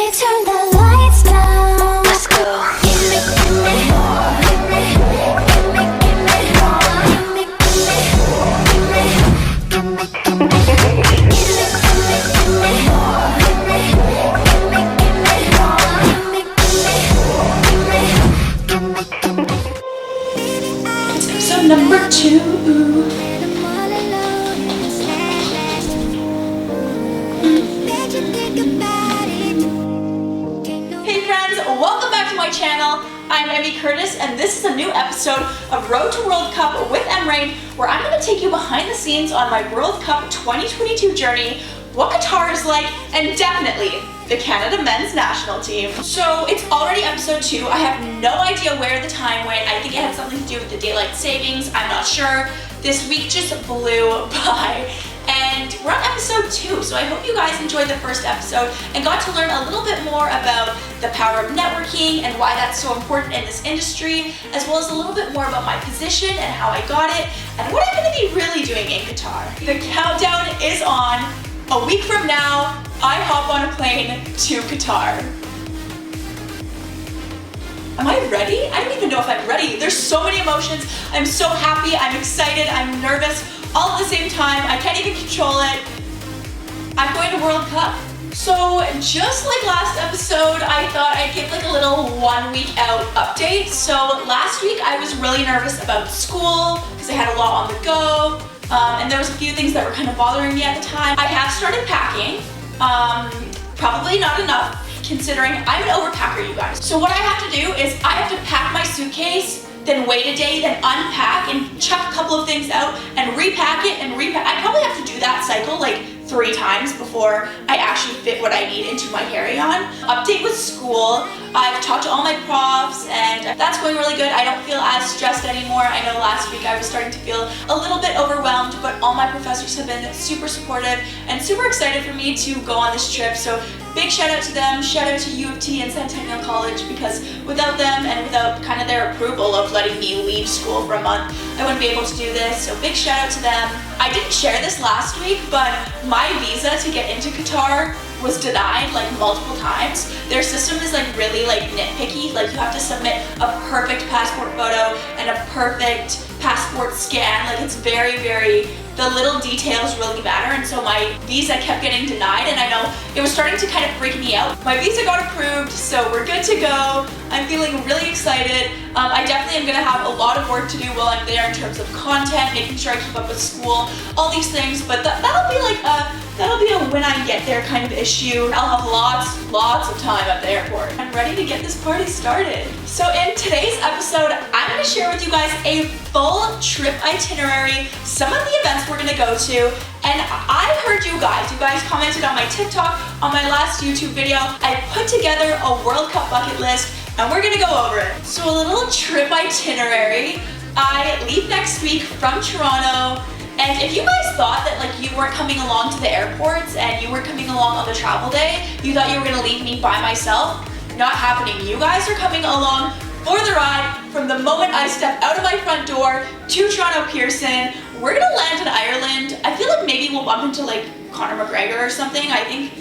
Baby, turn the lights down. Let's go. Give me more. Give me more. Give me more. Give me more. Give me more. Give me more. So number 2. Hey friends, welcome back to my channel. I'm Emmy Curtis and this is a new episode of Road to World Cup with EMRAINE, where I'm going to take you behind the scenes on my World Cup 2022 journey, what Qatar is like, and definitely the Canada men's national team. So it's already episode 2. I have no idea where the time went. I think it had something to do with the daylight savings. I'm not sure. This week just blew by. And we're on episode 2, so I hope you guys enjoyed the first episode and got to learn a little bit more about the power of networking and why that's so important in this industry, as well as a little bit more about my position and how I got it, and what I'm going to be really doing in Qatar. The countdown is on. A week from now, I hop on a plane to Qatar. Am I ready? I don't even know if I'm ready. There's so many emotions. I'm so happy, I'm excited, I'm nervous, all at the same time. I can't even control it. I'm going to World Cup. So just like last episode, I thought I'd give like a little 1 week out update. So last week I was really nervous about school because I had a lot on the go. And there was a few things that were kind of bothering me at the time. I have started packing, probably not enough considering I'm an overpacker, you guys. So what I have to do is I have to pack my suitcase, then wait a day, then unpack and chuck a couple of things out and repack it and repack. I probably have to do that cycle like 3 times before I actually fit what I need into my carry-on. Update with school. I've talked to all my profs and that's going really good. I don't feel as stressed anymore. I know last week I was starting to feel a little bit overwhelmed, but all my professors have been super supportive and super excited for me to go on this trip. So big shout out to them, shout out to U of T and Centennial College, because without them and without kind of their approval of letting me leave school for a month, I wouldn't be able to do this. So big shout out to them. I didn't share this last week, but my visa to get into Qatar was denied like multiple times. Their system is like really like nitpicky. Like you have to submit a perfect passport photo and a perfect passport scan. Like it's very, the little details really matter, and so my visa kept getting denied, and I know it was starting to kind of freak me out. My visa got approved, so we're good to go. I'm feeling really excited. I definitely am gonna have a lot of work to do while I'm there in terms of content, making sure I keep up with school, all these things, but that'll be like that'll be a when I get there kind of issue. I'll have lots of time at the airport. I'm ready to get this party started. So in today's episode, I'm gonna share with you guys a full trip itinerary, some of the events we're gonna go to, and I heard you guys commented on my TikTok, on my last YouTube video. I put together a World Cup bucket list and we're gonna go over it. So a little trip itinerary. I leave next week from Toronto, and if you guys thought that like you weren't coming along to the airports and you weren't coming along on the travel day, you thought you were gonna leave me by myself, not happening. You guys are coming along for the ride from the moment I step out of my front door to Toronto Pearson. We're gonna land in Ireland. I feel like maybe we'll bump into like Conor McGregor or something. I think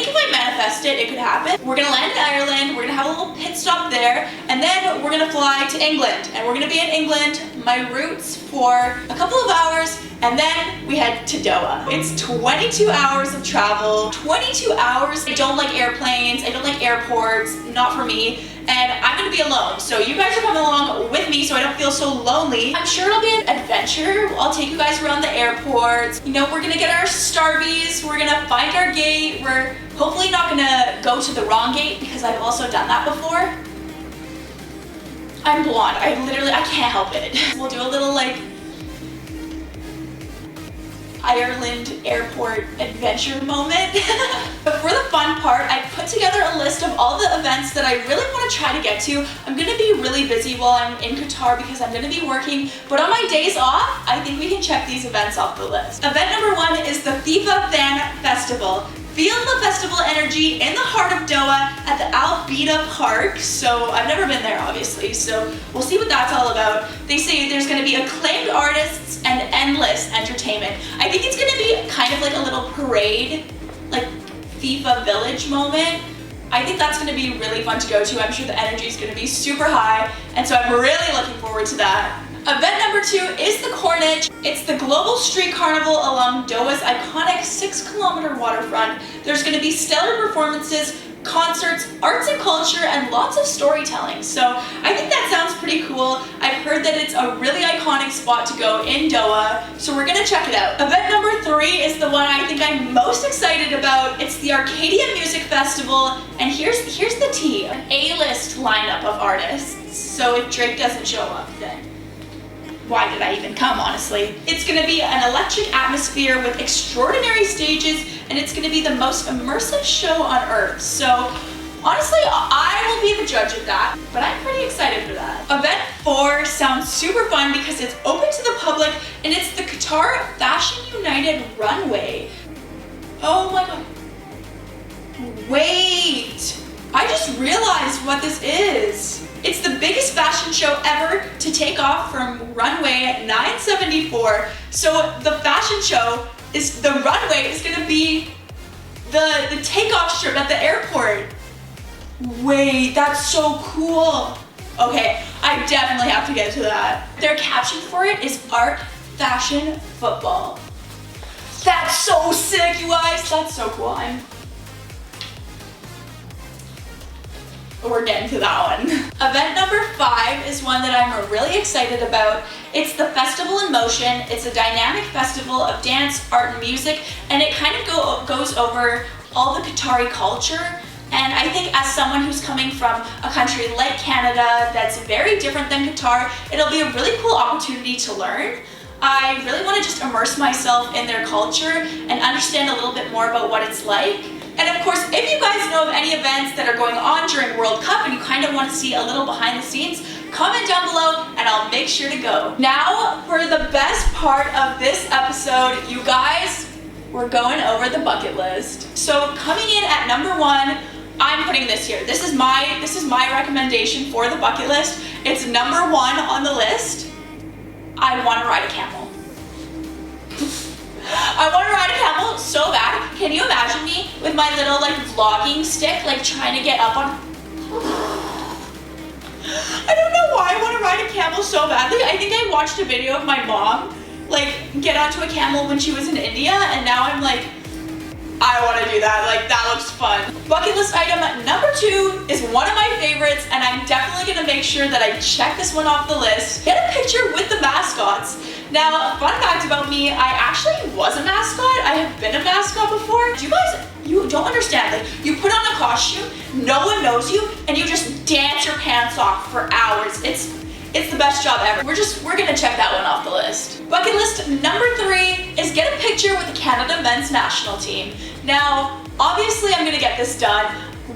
if I manifest it, it could happen. We're gonna land in Ireland, we're gonna have a little pit stop there, and then we're gonna fly to England. And we're gonna be in England, my roots, for a couple of hours, and then we head to Doha. It's 22 hours of travel, 22 hours. I don't like airplanes, I don't like airports, not for me. And I'm gonna be alone. So you guys are coming along with me so I don't feel so lonely. I'm sure it'll be an adventure. I'll take you guys around the airports. You know, we're gonna get our Starbies, we're gonna find our gate. We're hopefully not gonna go to the wrong gate because I've also done that before. I'm blonde, I can't help it. We'll do a little like Ireland airport adventure moment. But for the fun part, I put together a list of all the events that I really want to try to get to. I'm gonna be really busy while I'm in Qatar because I'm gonna be working, but on my days off, I think we can check these events off the list. Event number 1 is the FIFA Fan Festival. Feel the festival energy in the heart of Doha at the Al Bida Park. So I've never been there, obviously, so we'll see what that's all about. They say there's gonna be acclaimed artists and endless entertainment. I think it's gonna be kind of like a little parade, like FIFA Village moment. I think that's gonna be really fun to go to. I'm sure the energy is gonna be super high, and so I'm really looking forward to that. Event number 2 is the Corniche. It's the global street carnival along Doha's iconic 6-kilometer waterfront. There's gonna be stellar performances, concerts, arts and culture, and lots of storytelling. So I think that sounds pretty cool. I've heard that it's a really iconic spot to go in Doha, so we're gonna check it out. Event number 3 is the one I think I'm most excited about. It's the Arcadia Music Festival, and here's the tea, an A-list lineup of artists. So if Drake doesn't show up, then why did I even come, honestly? It's gonna be an electric atmosphere with extraordinary stages, and it's gonna be the most immersive show on earth. So honestly, I will be the judge of that, but I'm pretty excited for that. Event 4 sounds super fun because it's open to the public, and it's the Qatar Fashion United runway. Oh my God. Wait, I just realized what this is. It's the biggest fashion show ever to take off from runway 974. So the fashion show is, the runway is gonna be the takeoff strip at the airport. Wait, that's so cool. Okay, I definitely have to get to that. Their caption for it is art, fashion, football. That's so sick, you guys. That's so cool. We're getting to that one. Event number 5 is one that I'm really excited about. It's the Festival in Motion. It's a dynamic festival of dance, art, and music, and it kind of goes over all the Qatari culture. And I think as someone who's coming from a country like Canada that's very different than Qatar, it'll be a really cool opportunity to learn. I really want to just immerse myself in their culture and understand a little bit more about what it's like. And of course, if you guys know of any events that are going on during World Cup and you kind of want to see a little behind the scenes, comment down below and I'll make sure to go. Now for the best part of this episode, you guys, we're going over the bucket list. So coming in at number 1, I'm putting this here. This is my recommendation for the bucket list. It's number 1 on the list. I want to ride a camel. I want to ride a camel so bad. Can you imagine me with my little like vlogging stick, like trying to get up on? I don't know why I want to ride a camel so badly. I think I watched a video of my mom like get onto a camel when she was in India, and now I'm like, I want to do that. Like, that looks fun. Bucket list item number 2 is one of my favorites, and I'm definitely going to make sure that I check this one off the list. Get a picture with the mascots. Now, fun fact about me, I actually was a mascot. I have been a mascot before. You don't understand. Like, you put on a costume, no one knows you, and you just dance your pants off for hours. It's the best job ever. We're gonna check that one off the list. Bucket list number 3 is get a picture with the Canada men's national team. Now, obviously I'm gonna get this done.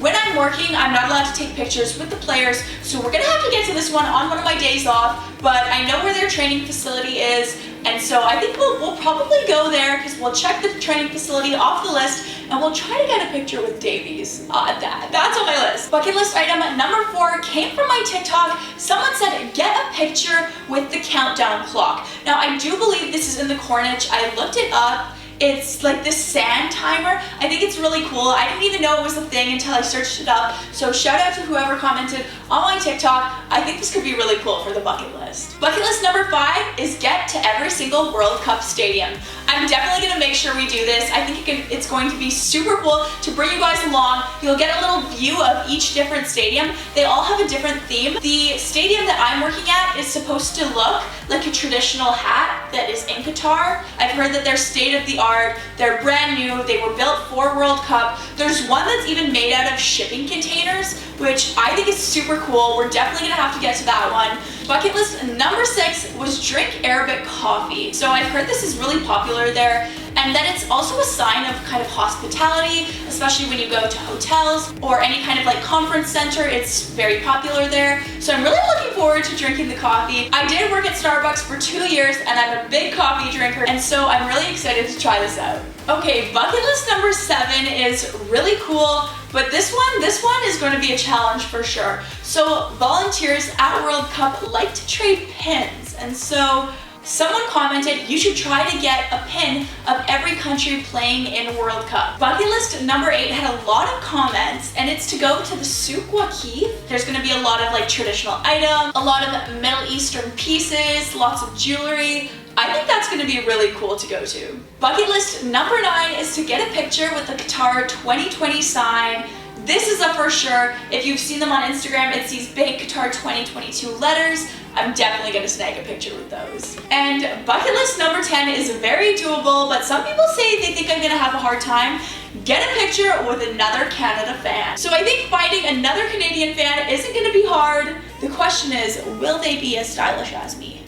When I'm working, I'm not allowed to take pictures with the players, so we're gonna have to get to this one on one of my days off, but I know where their training facility is, and so I think we'll probably go there because we'll check the training facility off the list and we'll try to get a picture with Davies. That's on my list. Bucket list item number 4 came from my TikTok. Someone said, get a picture with the countdown clock. Now, I do believe this is in the Corniche. I looked it up. It's like this sand timer. I think it's really cool. I didn't even know it was a thing until I searched it up. So shout out to whoever commented on my TikTok. I think this could be really cool for the bucket list. Bucket list number 5 is get to every single World Cup stadium. I'm definitely gonna make sure we do this. I think it's going to be super cool to bring you guys along. You'll get a little view of each different stadium. They all have a different theme. The stadium that I'm working at is supposed to look like a traditional hat that is in Qatar. I've heard that they're state of the art. They're brand new. They were built for World Cup. There's one that's even made out of shipping containers, which I think is super cool. We're definitely gonna have to get to that one. Bucket list number 6 was drink Arabic coffee. So I've heard this is really popular there, and that it's also a sign of kind of hospitality, especially when you go to hotels or any kind of like conference center. It's very popular there. So I'm really looking forward to drinking the coffee. I did work at Starbucks for 2 years and I'm a big coffee drinker, and so I'm really excited to try this out. Okay, bucket list number 7 is really cool, but this one is going to be a challenge for sure. So volunteers at World Cup like to trade pins, and so Someone commented you should try to get a pin of every country playing in World Cup. Bucket list number 8 had a lot of comments, and it's to go to the Souk Waqif. There's gonna be a lot of like traditional items, a lot of Middle Eastern pieces, lots of jewelry. I think that's gonna be really cool to go to. Bucket list number 9 is to get a picture with the Qatar 2020 sign. This is a for sure. If you've seen them on Instagram, it's these big Qatar 2022 letters. I'm definitely gonna snag a picture with those. And bucket list number 10 is very doable, but some people say they think I'm gonna have a hard time. Get a picture with another Canada fan. So I think finding another Canadian fan isn't gonna be hard. The question is, will they be as stylish as me?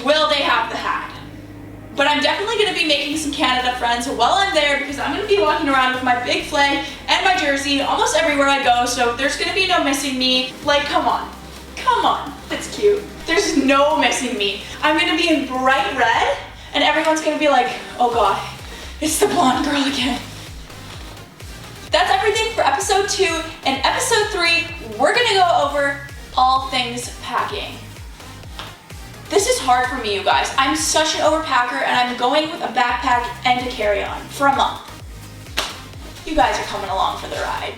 Will they have the hat? But I'm definitely gonna be making some Canada friends while I'm there because I'm gonna be walking around with my big flag and my jersey almost everywhere I go, so there's gonna be no missing me. Like, come on, it's cute. There's no missing me. I'm gonna be in bright red and everyone's gonna be like, oh God, it's the blonde girl again. That's everything for episode 2. And episode 3, we're gonna go over all things packing. This is hard for me, you guys. I'm such an overpacker and I'm going with a backpack and a carry-on for a month. You guys are coming along for the ride.